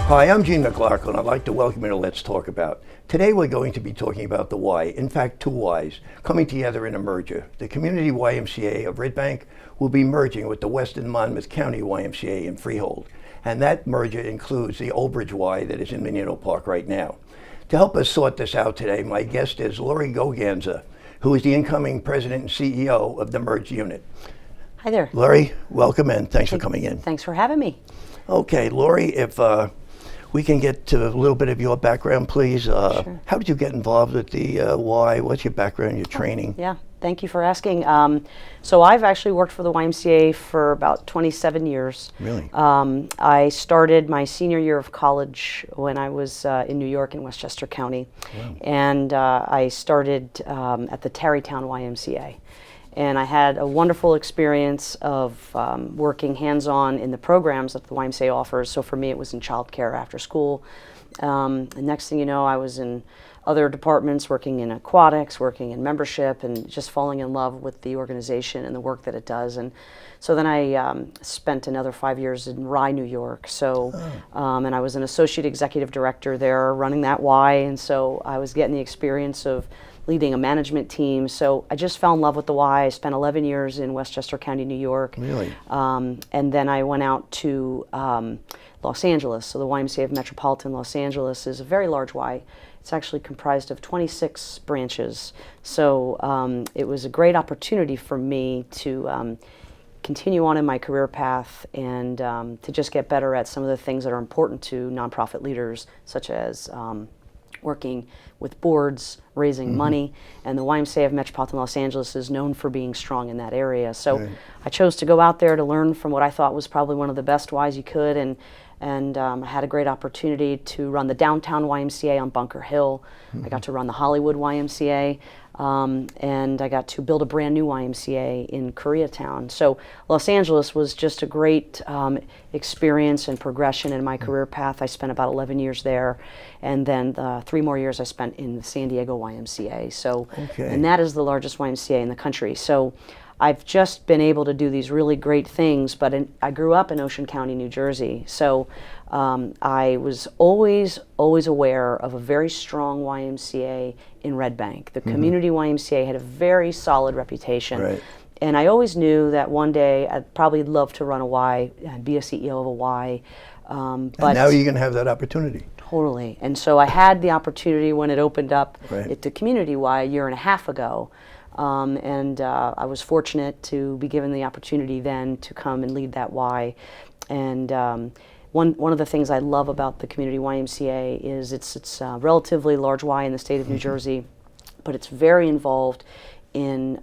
Hi, I'm Gene McLaughlin. I'd like to welcome you to Let's Talk About. Today we're going to be talking about the Y, in fact two Ys, coming together in a merger. The Community YMCA of Red Bank will be merging with the Western Monmouth County YMCA in Freehold. And that merger includes the Old Bridge Y that is in Menino Park right now. To help us sort this out today, my guest is Laurie Goganzer, who is the incoming president and CEO of the merged unit. Hi there. Laurie, welcome and thanks for coming in. Thanks for having me. Okay, Laurie, if we can get to a little bit of your background, please. Sure. How did you get involved with the Y? What's your background, your training? Yeah, thank you for asking. So I've actually worked for the YMCA for about 27 years. Really? I started my senior year of college when I was in New York in Westchester County. Wow. And I started at the Tarrytown YMCA. And I had a wonderful experience of working hands-on in the programs that the YMCA offers. So for me, it was in childcare after school. And next thing you know, I was in other departments, working in aquatics, working in membership, and just falling in love with the organization and the work that it does. And so then I spent another 5 years in Rye, New York. So, and I was an associate executive director there, running that Y. And so I was getting the experience of leading a management team. So I just fell in love with the Y. I spent 11 years in Westchester County, New York. Really? And then I went out to Los Angeles. So the YMCA of Metropolitan Los Angeles is a very large Y. It's actually comprised of 26 branches. So it was a great opportunity for me to continue on in my career path and to just get better at some of the things that are important to nonprofit leaders, such as working with boards, raising money, and the YMCA of Metropolitan Los Angeles is known for being strong in that area. So I chose to go out there to learn from what I thought was probably one of the best Ys you could, and I had a great opportunity to run the downtown YMCA on Bunker Hill. I got to run the Hollywood YMCA, and I got to build a brand new YMCA in Koreatown. So Los Angeles was just a great experience and progression in my career path. I spent about 11 years there, and then 3 more years I spent in the San Diego YMCA. So, and that is the largest YMCA in the country. So I've just been able to do these really great things, but I grew up in Ocean County, New Jersey. So I was always aware of a very strong YMCA in Red Bank. The Community YMCA had a very solid reputation. Right. And I always knew that one day I'd probably love to run a Y and be a CEO of a Y. But and now you're going to have that opportunity. Totally. And so I had the opportunity when it opened up at the Community Y a year and a half ago. And I was fortunate to be given the opportunity then to come and lead that Y. And one of the things I love about the Community YMCA is it's a relatively large Y in the state of New Jersey, but it's very involved in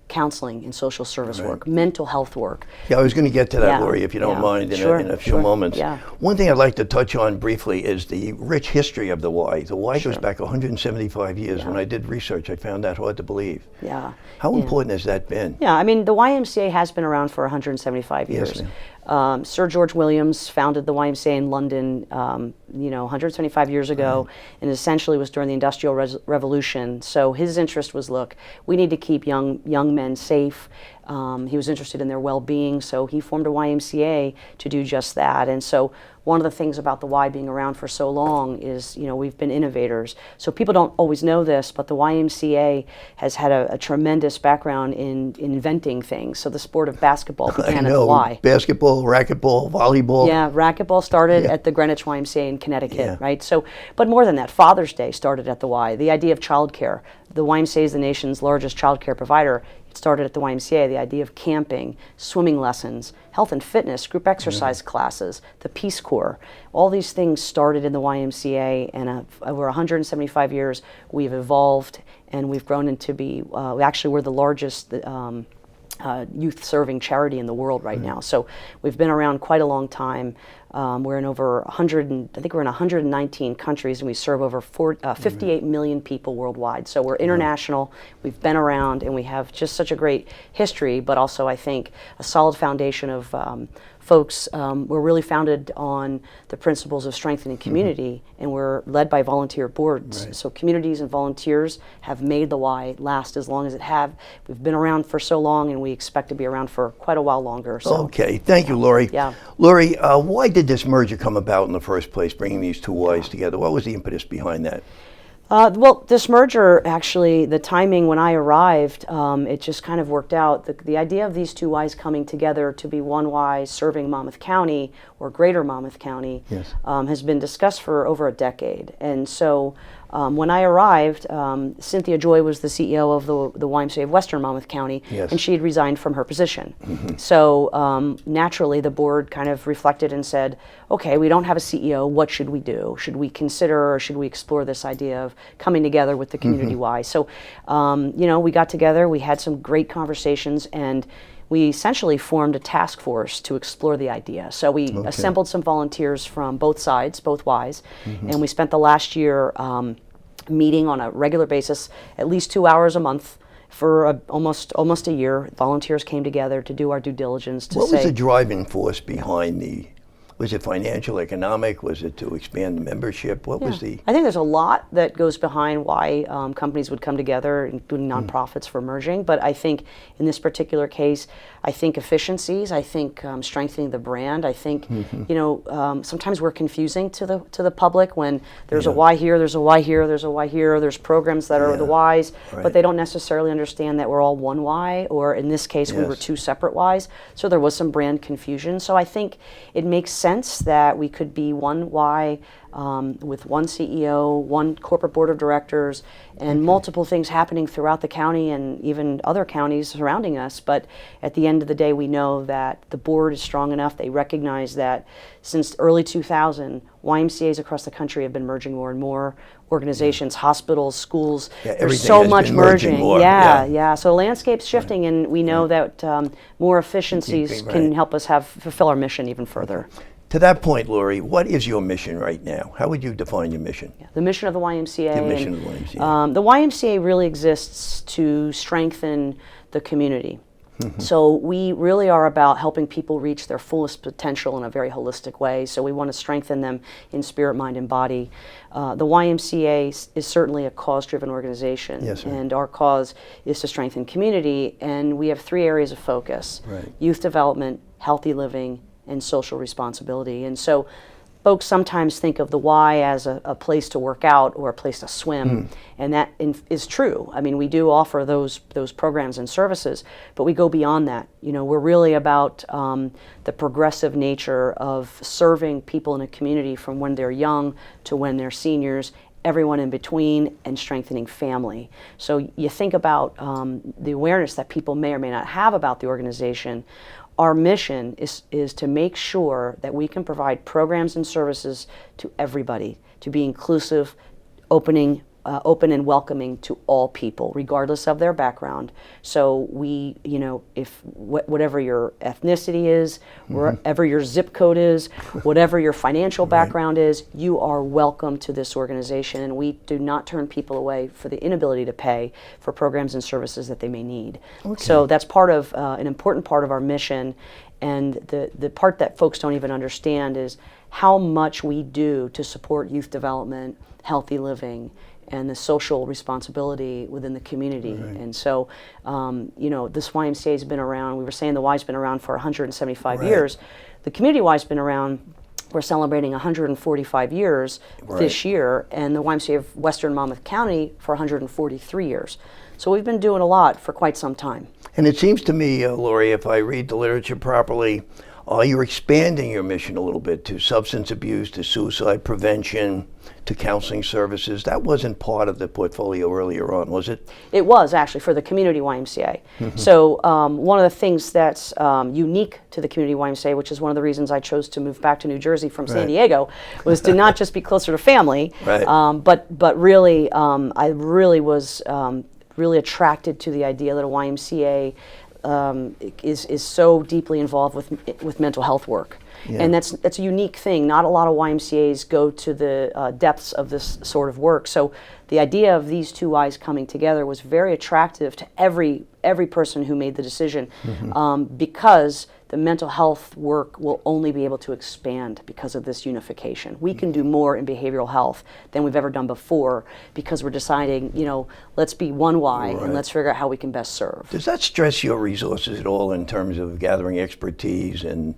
counseling and social service work, mental health work. Yeah, I was going to get to that, Laurie, if you don't mind, in a few moments. Yeah. One thing I'd like to touch on briefly is the rich history of the Y. The Y goes back 175 years. When I did research, I found that hard to believe. Yeah. How important has that been? Yeah, I mean, the YMCA has been around for 175 years. Yes, Sir George Williams founded the YMCA in London, 175 years ago, and essentially was during the Industrial Revolution. So his interest was, look, we need to keep young men safe. He was interested in their well-being, so he formed a YMCA to do just that. And so one of the things about the Y being around for so long is, we've been innovators. So people don't always know this, but the YMCA has had a tremendous background in inventing things. So the sport of basketball began at the Y. Basketball, racquetball, volleyball. Yeah, racquetball started at the Greenwich YMCA in Connecticut, right? So, but more than that, Father's Day started at the Y. The idea of childcare. The YMCA is the nation's largest childcare provider. It started at the YMCA. The idea of camping, swimming lessons, health and fitness, group exercise classes, the Peace Corps. All these things started in the YMCA, and over 175 years, we've evolved and we've grown into be, we're the largest youth-serving charity in the world right now. So we've been around quite a long time. We're in over 100, I think we're in 119 countries, and we serve over 58 million people worldwide. So we're international, we've been around, and we have just such a great history, but also I think a solid foundation of folks were really founded on the principles of strengthening community, and we're led by volunteer boards. Right. So communities and volunteers have made the Y last as long as it have. We've been around for so long, and we expect to be around for quite a while longer. So. Okay, thank you, Laurie. Yeah. Laurie, why did this merger come about in the first place, bringing these two Ys together? What was the impetus behind that? Well, this merger, actually, the timing when I arrived, it just kind of worked out. The idea of these two Ys coming together to be one Y serving Monmouth County, or greater Monmouth County, Yes. Has been discussed for over a decade. And so when I arrived, Cynthia Joy was the CEO of the YMCA of Western Monmouth County, Yes. and she had resigned from her position. So naturally, the board kind of reflected and said, okay, we don't have a CEO, what should we do? Should we consider, or should we explore this idea of coming together with the Community Y? So, we got together, we had some great conversations, and we essentially formed a task force to explore the idea. So we assembled some volunteers from both sides, both Ys, and we spent the last year meeting on a regular basis, at least 2 hours a month, for almost a year. Volunteers came together to do our due diligence to What say. was the driving force behind was it financial, economic? Was it to expand the membership? What was the? I think there's a lot that goes behind why companies would come together, including nonprofits, for merging. But I think in this particular case, I think efficiencies. I think strengthening the brand. I think sometimes we're confusing to the public when there's a Y here, there's a Y here, there's a Y here. There's programs that are the Ys, but they don't necessarily understand that we're all one Y. Or in this case, we were two separate Ys. So there was some brand confusion. So I think it makes sense that we could be one Y with one CEO, one corporate board of directors, and multiple things happening throughout the county and even other counties surrounding us. But at the end of the day, we know that the board is strong enough. They recognize that since early 2000, YMCAs across the country have been merging more and more. Organizations, hospitals, schools, there's so much merging. More. So the landscape's shifting, and we know that more efficiencies can help us fulfill our mission even further. To that point, Laurie, what is your mission right now? How would you define your mission? The mission of the YMCA. The mission of the YMCA. The YMCA really exists to strengthen the community. So we really are about helping people reach their fullest potential in a very holistic way. So we want to strengthen them in spirit, mind, and body. The YMCA is certainly a cause-driven organization, and our cause is to strengthen community. And we have 3 areas of focus: youth development, healthy living, and social responsibility. And so folks sometimes think of the Y as a place to work out or a place to swim, and that is true. I mean, we do offer those programs and services, but we go beyond that. We're really about the progressive nature of serving people in a community from when they're young to when they're seniors, everyone in between, and strengthening family. So you think about the awareness that people may or may not have about the organization. Our mission is to make sure that we can provide programs and services to everybody, to be inclusive, open and welcoming to all people, regardless of their background. So we, if whatever your ethnicity is, wherever your zip code is, whatever your financial background is, you are welcome to this organization. And we do not turn people away for the inability to pay for programs and services that they may need. So that's part of an important part of our mission. And the part that folks don't even understand is how much we do to support youth development, healthy living, and the social responsibility within the community. And so, this YMCA has been around. We were saying the Y's been around for 175 years. The Community Y's been around. We're celebrating 145 years this year, and the YMCA of Western Monmouth County for 143 years. So we've been doing a lot for quite some time. And it seems to me, Laurie, if I read the literature properly, you're expanding your mission a little bit to substance abuse, to suicide prevention, to counseling services. That wasn't part of the portfolio earlier on, was it? It was actually for the Community YMCA. So one of the things that's unique to the Community YMCA, which is one of the reasons I chose to move back to New Jersey from San Diego, was to not just be closer to family, but really, I really was really attracted to the idea that a YMCA is so deeply involved with mental health work. And that's a unique thing. Not a lot of YMCAs go to the depths of this sort of work. So the idea of these two Ys coming together was very attractive to every person who made the decision, because the mental health work will only be able to expand because of this unification. We can do more in behavioral health than we've ever done before because we're deciding, let's be one Y and let's figure out how we can best serve. Does that stress your resources at all in terms of gathering expertise and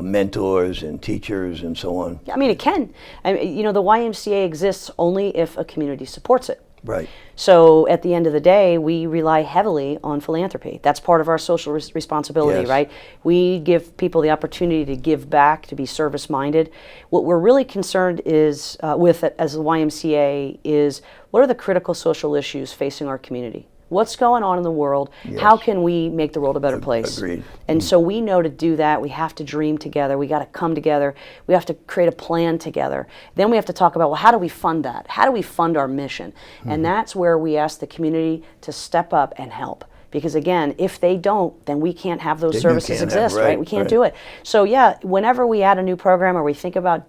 mentors and teachers and so on? I mean, it can. The YMCA exists only if a community supports it. Right. So at the end of the day, we rely heavily on philanthropy. That's part of our social responsibility, Yes. right? We give people the opportunity to give back, to be service-minded. What we're really concerned is with it as the YMCA is what are the critical social issues facing our community? What's going on in the world? Yes. How can we make the world a better place? Agreed. And so we know to do that, we have to dream together. We got to come together. We have to create a plan together. Then we have to talk about, well, how do we fund that? How do we fund our mission? And that's where we ask the community to step up and help. Because again, if they don't, then we can't have those services exist, right? We can't do it. So yeah, whenever we add a new program or we think about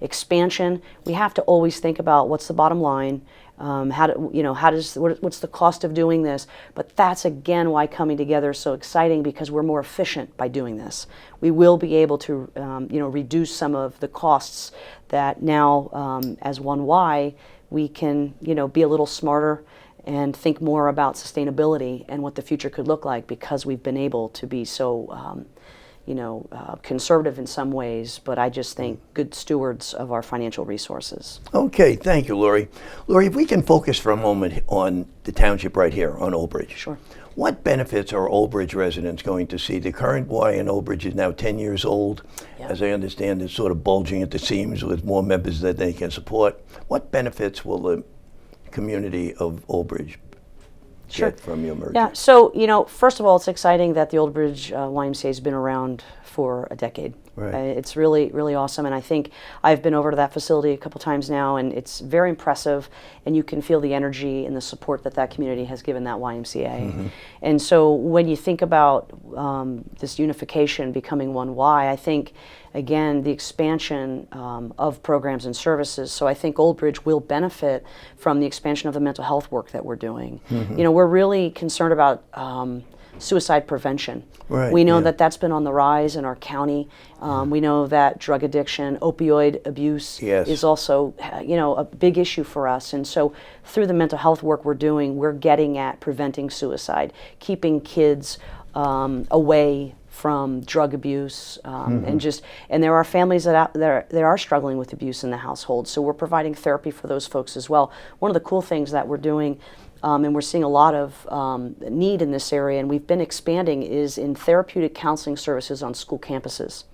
expansion, we have to always think about what's the bottom line. What's the cost of doing this? But that's again why coming together is so exciting, because we're more efficient by doing this. We will be able to, reduce some of the costs that now, as one Y, we can, be a little smarter and think more about sustainability and what the future could look like, because we've been able to be so conservative in some ways, but I just think good stewards of our financial resources. Okay, thank you, Laurie. Laurie, if we can focus for a moment on the township right here on Old Bridge. Sure. What benefits are Old Bridge residents going to see? The current Y in Old Bridge is now 10 years old. Yeah. As I understand, it's sort of bulging at the seams with more members that they can support. What benefits will the community of Old Bridge get from your merger? Yeah, so, first of all, it's exciting that the Old Bridge YMCA has been around for a decade. Right. It's really, really awesome, and I think I've been over to that facility a couple times now, and it's very impressive, and you can feel the energy and the support that community has given that YMCA. And so when you think about this unification becoming one Y, I think, again, the expansion of programs and services. So I think Old Bridge will benefit from the expansion of the mental health work that we're doing. We're really concerned about suicide prevention. Right, we know that that's been on the rise in our county. We know that drug addiction, opioid abuse is also, a big issue for us. And so through the mental health work we're doing, we're getting at preventing suicide, keeping kids away from drug abuse, and there are families that are struggling with abuse in the household. So we're providing therapy for those folks as well. One of the cool things that we're doing, and we're seeing a lot of need in this area, and we've been expanding, is in therapeutic counseling services on school campuses.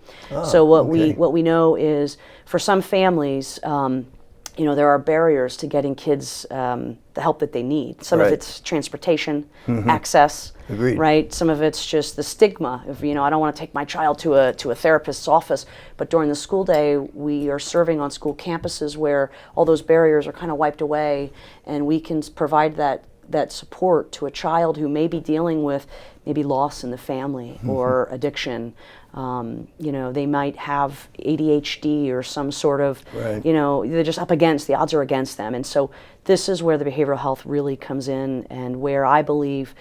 So what we know is, for some families, there are barriers to getting kids the help that they need. Some of it's transportation, access, right? Some of it's just the stigma of, I don't want to take my child to a therapist's office. But during the school day, we are serving on school campuses where all those barriers are kind of wiped away, and we can provide that support to a child who may be dealing with maybe loss in the family or addiction. They might have ADHD or some sort of, they're just up against, the odds are against them. And so this is where the behavioral health really comes in, and where I believe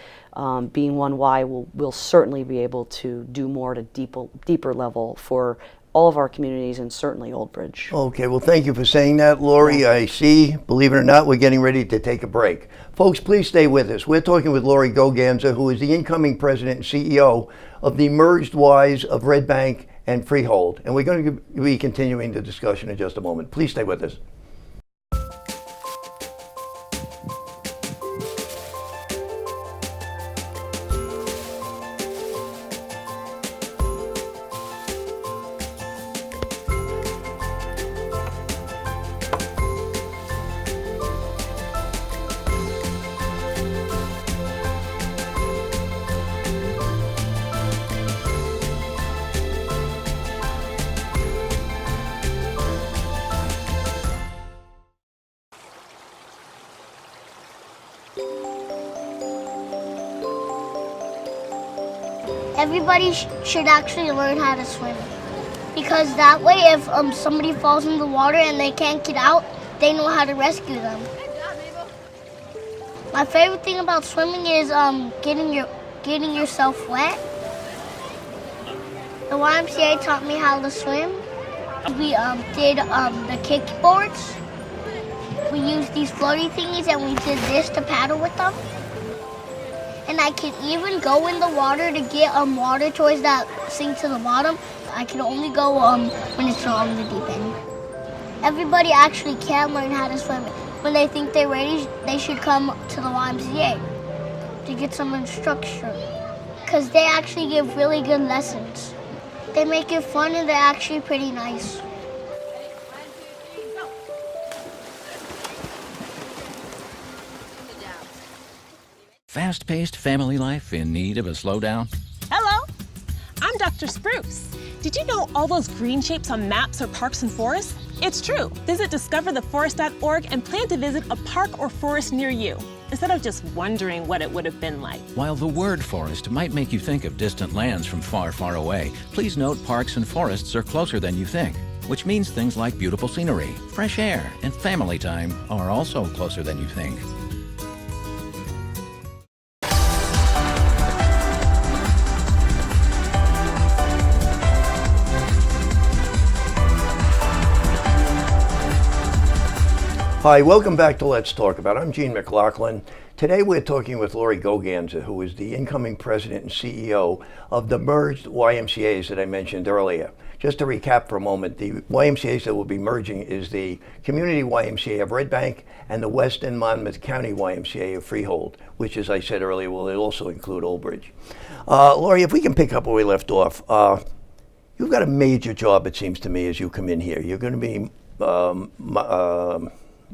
being one Y will certainly be able to do more at a deeper level for all of our communities, and certainly Old Bridge. Okay, well, thank you for saying that, Laurie. I see, believe it or not, we're getting ready to take a break. Folks, please stay with us. We're talking with Laurie Goganzer, who is the incoming president and CEO of the merged Ys of Red Bank and Freehold. And we're going to be continuing the discussion in just a moment. Please stay with us. Everybody should actually learn how to swim, because that way if somebody falls in the water and they can't get out, they know how to rescue them. My favorite thing about swimming is getting yourself wet. The YMCA taught me how to swim. We did the kickboards. We used these floaty thingies and we did this to paddle with them. And I can even go in the water to get water toys that sink to the bottom. I can only go when it's not on the deep end. Everybody actually can learn how to swim. When they think they're ready, they should come to the YMCA to get some instruction. Because they actually give really good lessons. They make it fun and they're actually pretty nice. Fast-paced family life in need of a slowdown? Hello, I'm Dr. Spruce. Did you know all those green shapes on maps are parks and forests? It's true. Visit discovertheforest.org and plan to visit a park or forest near you, instead of just wondering what it would have been like. While the word forest might make you think of distant lands from far, far away, please note parks and forests are closer than you think, which means things like beautiful scenery, fresh air, and family time are also closer than you think. Hi, welcome back to Let's Talk About. I'm Gene McLaughlin. Today we're talking with Laurie Goganzer, who is the incoming president and CEO of the merged YMCAs that I mentioned earlier. Just to recap for a moment, the YMCAs that will be merging is the Community YMCA of Red Bank and the West and Monmouth County YMCA of Freehold, which, as I said earlier, will also include Old Bridge. Laurie, if we can pick up where we left off, you've got a major job, it seems to me, as you come in here. You're going to be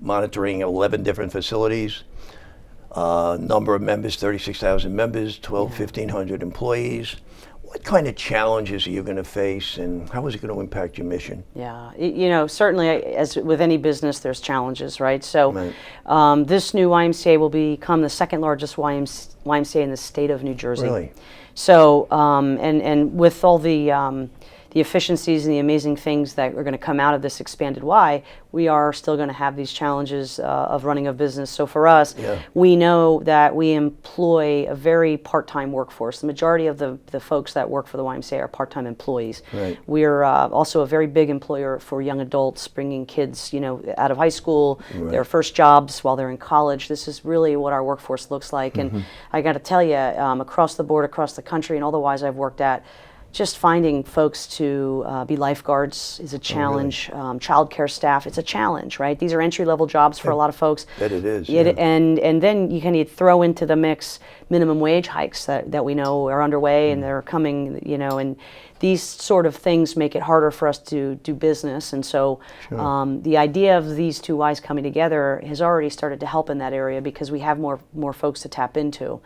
monitoring 11 different facilities, number of members, 36,000 members, 1,500 employees. What kind of challenges are you going to face, and how is it going to impact your mission? Yeah, you know, certainly, as with any business, there's challenges, right? So this new YMCA will become the second largest YMCA in the state of New Jersey. Really? So, and with all the efficiencies and the amazing things that are going to come out of this expanded Y, we are still going to have these challenges of running a business. So for us, we know that we employ a very part-time workforce. The majority of the folks that work for the YMCA are part-time employees. Right. We're also a very big employer for young adults, bringing kids, you know, out of high school, their first jobs while they're in college. This is really what our workforce looks like. And I got to tell you, across the board, across the country, and all the Ys I've worked at, just finding folks to be lifeguards is a challenge. Childcare staff, it's a challenge, right? These are entry-level jobs for a lot of folks. That it is. And then you can throw into the mix minimum wage hikes that we know are underway and they're coming, you know, and these sort of things make it harder for us to do business. And so the idea of these two Ys coming together has already started to help in that area because we have more folks to tap into.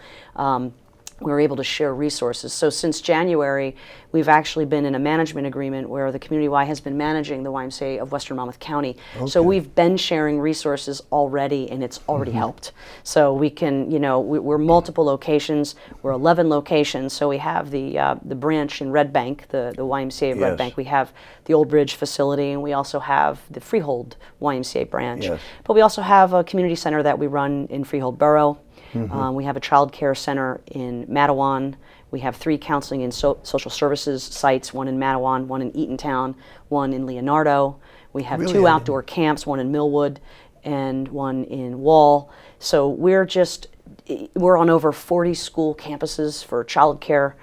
We're able to share resources. So since January, we've actually been in a management agreement where the Community Y has been managing the YMCA of Western Monmouth County. So we've been sharing resources already, and it's already helped. So we can, you know, we're multiple locations. We're 11 locations. So we have the branch in Red Bank, the YMCA of Red Bank. We have the Old Bridge facility, and we also have the Freehold YMCA branch. But we also have a community center that we run in Freehold Borough. We have a child care center in Matawan. We have 3 counseling and social services sites, one in Matawan, one in Eatontown, one in Leonardo. We have 2 outdoor camps, one in Millwood and one in Wall. So we're on over 40 school campuses for child care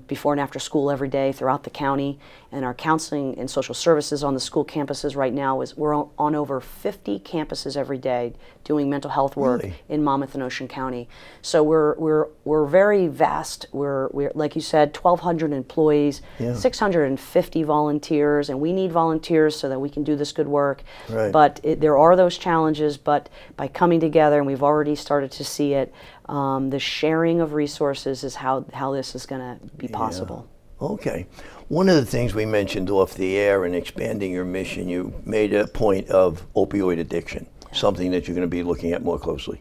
before and after school every day throughout the county. And our counseling and social services on the school campuses right now we're on over 50 campuses every day doing mental health work in Monmouth and Ocean County. So we're very vast. We're like you said, 1,200 employees, 650 volunteers, and we need volunteers so that we can do this good work. But there are those challenges. But by coming together, and we've already started to see it, the sharing of resources is how this is going to be possible. Okay. One of the things we mentioned off the air in expanding your mission, you made a point of opioid addiction, something that you're going to be looking at more closely.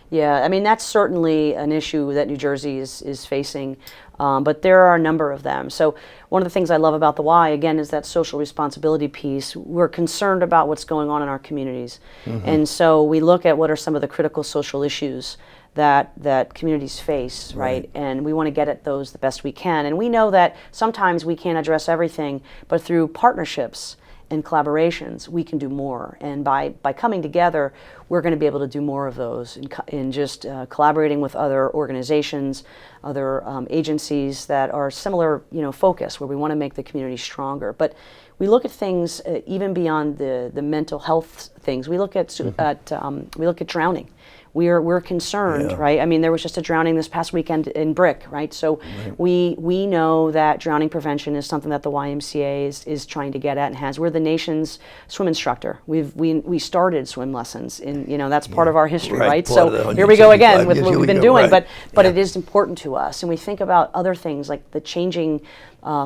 Yeah, I mean, that's certainly an issue that New Jersey is facing, but there are a number of them. So one of the things I love about the Y, again, is that social responsibility piece. We're concerned about what's going on in our communities. And so we look at what are some of the critical social issues that communities face, right? And we want to get at those the best we can. And we know that sometimes we can't address everything, but through partnerships and collaborations, we can do more. And by coming together, we're going to be able to do more of those in just collaborating with other organizations, other agencies that are similar, focus, where we want to make the community stronger. But we look at things even beyond the mental health things. We look at drowning. We're concerned, right? I mean, there was just a drowning this past weekend in Brick, right? So we know that drowning prevention is something that the YMCA is trying to get at and has. We're the nation's swim instructor. We started swim lessons in, that's part of our history, right? So here we go again with what we've been doing, but it is important to us. And we think about other things like the changing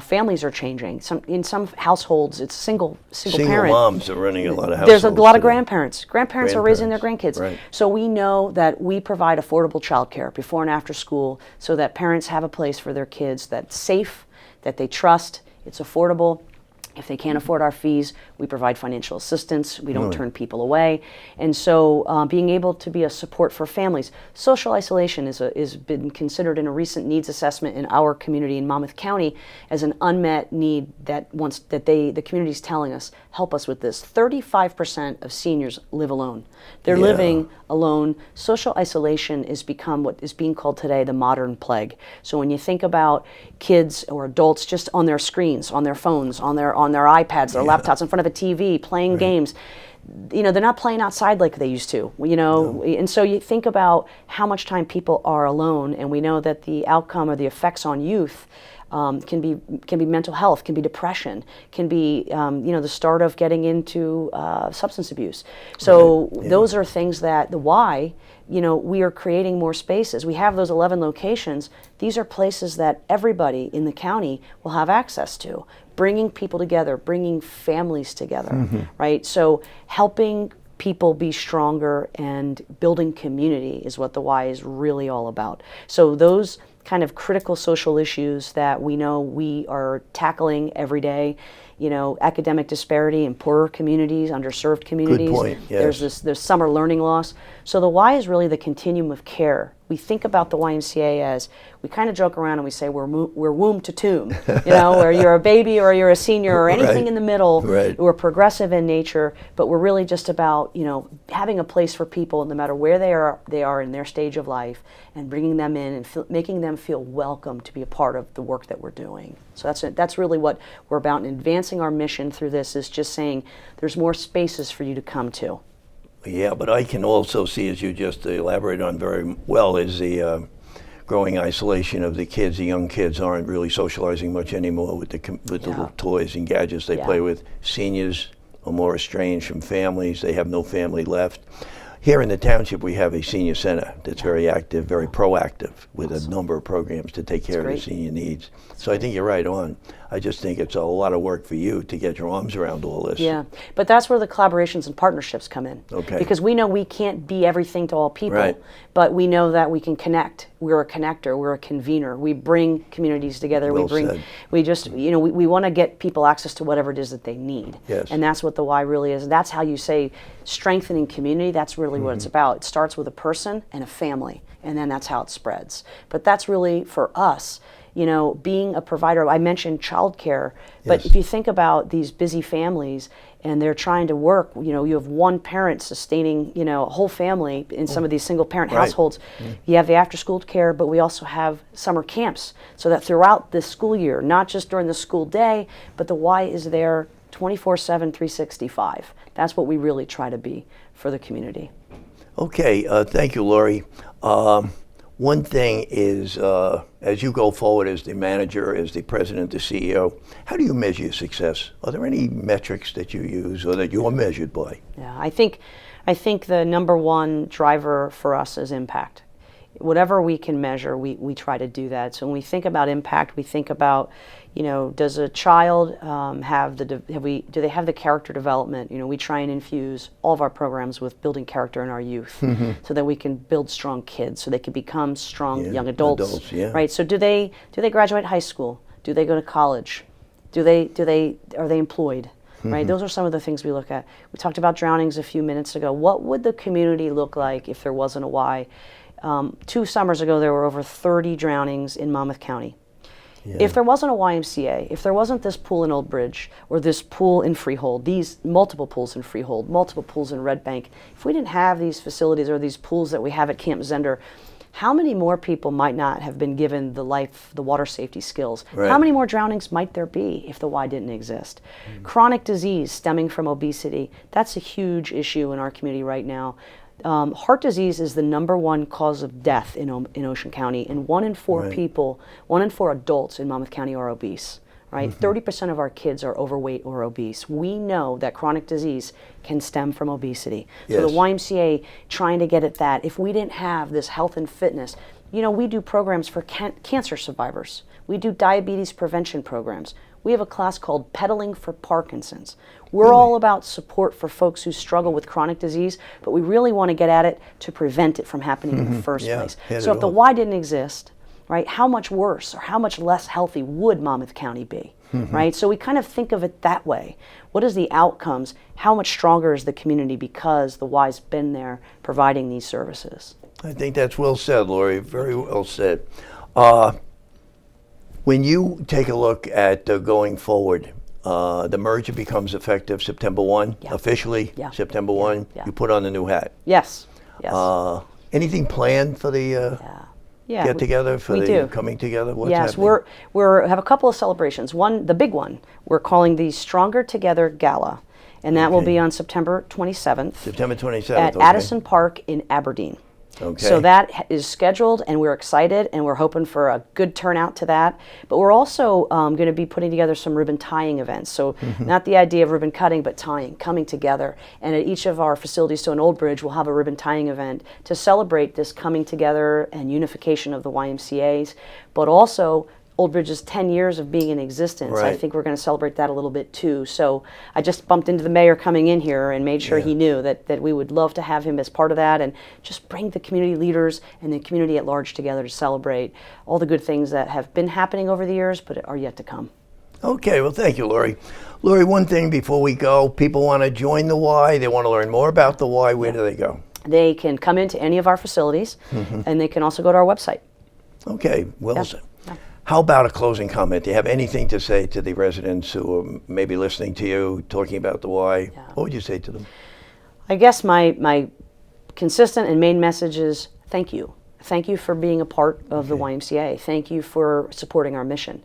families are changing. In some households, it's single parent. Single moms are running a lot of households. There's a lot of grandparents. Grandparents are raising their grandkids. Right. So we know that we provide affordable childcare before and after school so that parents have a place for their kids that's safe, that they trust, it's affordable. If they can't afford our fees, we provide financial assistance. We don't turn people away. And so being able to be a support for families. Social isolation is been considered in a recent needs assessment in our community in Monmouth County as an unmet need that the community's telling us, help us with this. 35% of seniors live alone. They're living alone. Social isolation has become what is being called today the modern plague. So when you think about kids or adults just on their screens, on their phones, on their iPads, their laptops, in front of a TV, playing games, they're not playing outside like they used to, And so you think about how much time people are alone, and we know that the outcome or the effects on youth can be mental health, can be depression, can be the start of getting into substance abuse. So those are things that the why, we are creating more spaces. We have those 11 locations. These are places that everybody in the county will have access to, bringing people together, bringing families together, right? So helping people be stronger and building community is what the why is really all about. So those kind of critical social issues that we know we are tackling every day, academic disparity in poorer communities, underserved communities. Good point, yes. There's summer learning loss. So the why is really the continuum of care. We think about the YMCA as, we kind of joke around and we say we're womb to tomb, where you're a baby or you're a senior or anything in the middle. Right. We're progressive in nature, but we're really just about, having a place for people no matter where they are in their stage of life, and bringing them in and making them feel welcome to be a part of the work that we're doing. So that's really what we're about, and advancing our mission through this is just saying there's more spaces for you to come to. Yeah, but I can also see, as you just elaborated on very well, is the growing isolation of the kids. The young kids aren't really socializing much anymore with the little toys and gadgets they play with. Seniors are more estranged from families. They have no family left. Here in the township, we have a senior center that's very active, very proactive, with a number of programs to take care of the senior needs. So I think you're right on. I just think it's a lot of work for you to get your arms around all this. Yeah, but that's where the collaborations and partnerships come in. Okay. Because we know we can't be everything to all people, but we know that we can connect. We're a connector. We're a convener. We bring communities together. Well said. We want to get people access to whatever it is that they need. Yes. And that's what the why really is. That's how you say strengthening community. That's really what it's about. It starts with a person and a family, and then that's how it spreads. But that's really for us. Being a provider, I mentioned childcare, but if you think about these busy families and they're trying to work, you have one parent sustaining, a whole family in some of these single parent households. You have the after school care, but we also have summer camps, so that throughout the school year, not just during the school day, but the why is there 24/7, 365. That's what we really try to be for the community. Okay, thank you, Laurie. One thing is, as you go forward as the manager, as the president, the CEO, how do you measure your success? Are there any metrics that you use or that you're measured by? Yeah, I think the number one driver for us is impact. Whatever we can measure, we try to do that. So when we think about impact, we think about, does a child do they have the character development? We try and infuse all of our programs with building character in our youth, so that we can build strong kids, so they can become strong young adults. Right? So do they graduate high school? Do they go to college? Are they employed? Right? Those are some of the things we look at. We talked about drownings a few minutes ago. What would the community look like if there wasn't a why? 2 summers ago, there were over 30 drownings in Monmouth County. Yeah. If there wasn't a YMCA, if there wasn't this pool in Old Bridge, or this pool in Freehold, these multiple pools in Freehold, multiple pools in Red Bank, if we didn't have these facilities or these pools that we have at Camp Zender, how many more people might not have been given the water safety skills? Right. How many more drownings might there be if the Y didn't exist? Chronic disease stemming from obesity, that's a huge issue in our community right now. Heart disease is the #1 cause of death in Ocean County, and 1 in 4 people, 1 in 4 adults in Monmouth County are obese. Right, 30% of our kids are overweight or obese. We know that chronic disease can stem from obesity. Yes. So the YMCA trying to get at that. If we didn't have this health and fitness, we do programs for cancer survivors. We do diabetes prevention programs. We have a class called Pedaling for Parkinson's. We're all about support for folks who struggle with chronic disease, but we really want to get at it to prevent it from happening in the first place. So if the Y didn't exist, right, how much worse or how much less healthy would Monmouth County be, right? So we kind of think of it that way. What is the outcomes? How much stronger is the community because the Y's been there providing these services? I think that's well said, Laurie. Very well said. When you take a look at going forward, the merger becomes effective September 1, officially September 1. You put on the new hat. Yes. Anything planned for the get together, for the coming together? What's happening? We're have a couple of celebrations. One, the big one, we're calling the Stronger Together Gala, and that will be on September 27th. September 27th. At Addison Park in Aberdeen. Okay. So that is scheduled, and we're excited, and we're hoping for a good turnout to that. But we're also going to be putting together some ribbon tying events. So not the idea of ribbon cutting, but tying, coming together. And at each of our facilities, so in Old Bridge, we'll have a ribbon tying event to celebrate this coming together and unification of the YMCAs, but also Old Bridge's 10 years of being in existence. Right. I think we're going to celebrate that a little bit too. So I just bumped into the mayor coming in here and made sure he knew that we would love to have him as part of that, and just bring the community leaders and the community at large together to celebrate all the good things that have been happening over the years but are yet to come. Okay, well, thank you, Laurie. Laurie, one thing before we go, people want to join the Y, they want to learn more about the Y, where do they go? They can come into any of our facilities, and they can also go to our website. Okay, well said. How about a closing comment? Do you have anything to say to the residents who are maybe listening to you, talking about the Y? What would you say to them? I guess my consistent and main message is thank you. Thank you for being a part of the YMCA. Thank you for supporting our mission.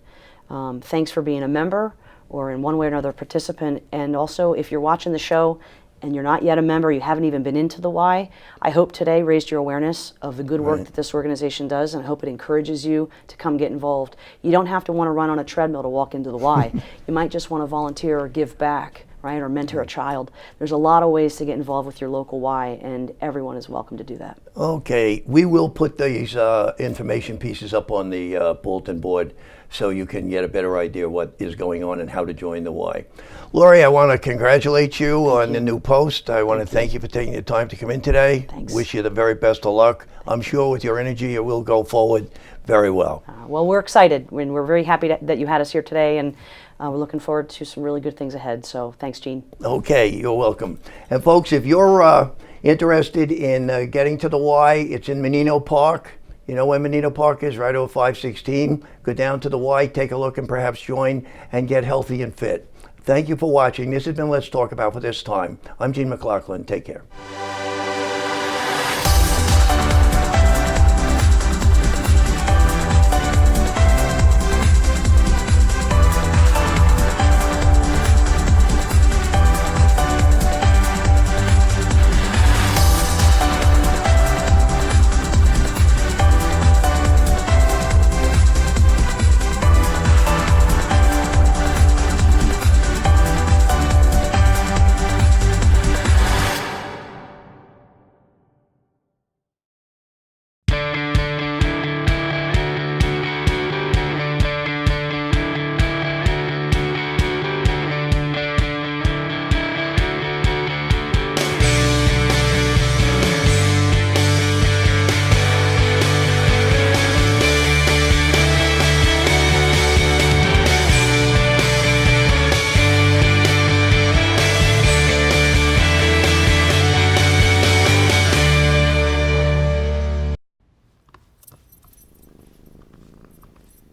Thanks for being a member or in one way or another participant. And also, if you're watching the show and you're not yet a member, you haven't even been into the Y, I hope today raised your awareness of the good work that this organization does, and I hope it encourages you to come get involved. You don't have to want to run on a treadmill to walk into the Y. You might just want to volunteer or give back, right, or mentor a child. There's a lot of ways to get involved with your local Y, and everyone is welcome to do that. Okay, we will put these information pieces up on the bulletin board so you can get a better idea of what is going on and how to join the Y. Laurie, I want to congratulate you on the new post. I want to thank you for taking the time to come in today. Thanks. Wish you the very best of luck. I'm sure with your energy it will go forward very well. Well, we're excited, and we're very happy that you had us here today, and we're looking forward to some really good things ahead. So thanks, Gene. Okay, you're welcome. And folks, if you're interested in getting to the Y, it's in Menino Park. You know where Menino Park is, right over 516. Go down to the Y, take a look, and perhaps join and get healthy and fit. Thank you for watching. This has been Let's Talk About for this time. I'm Gene McLaughlin. Take care.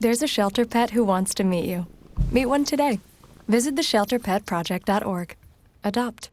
There's a shelter pet who wants to meet you. Meet one today. Visit theshelterpetproject.org. Adopt.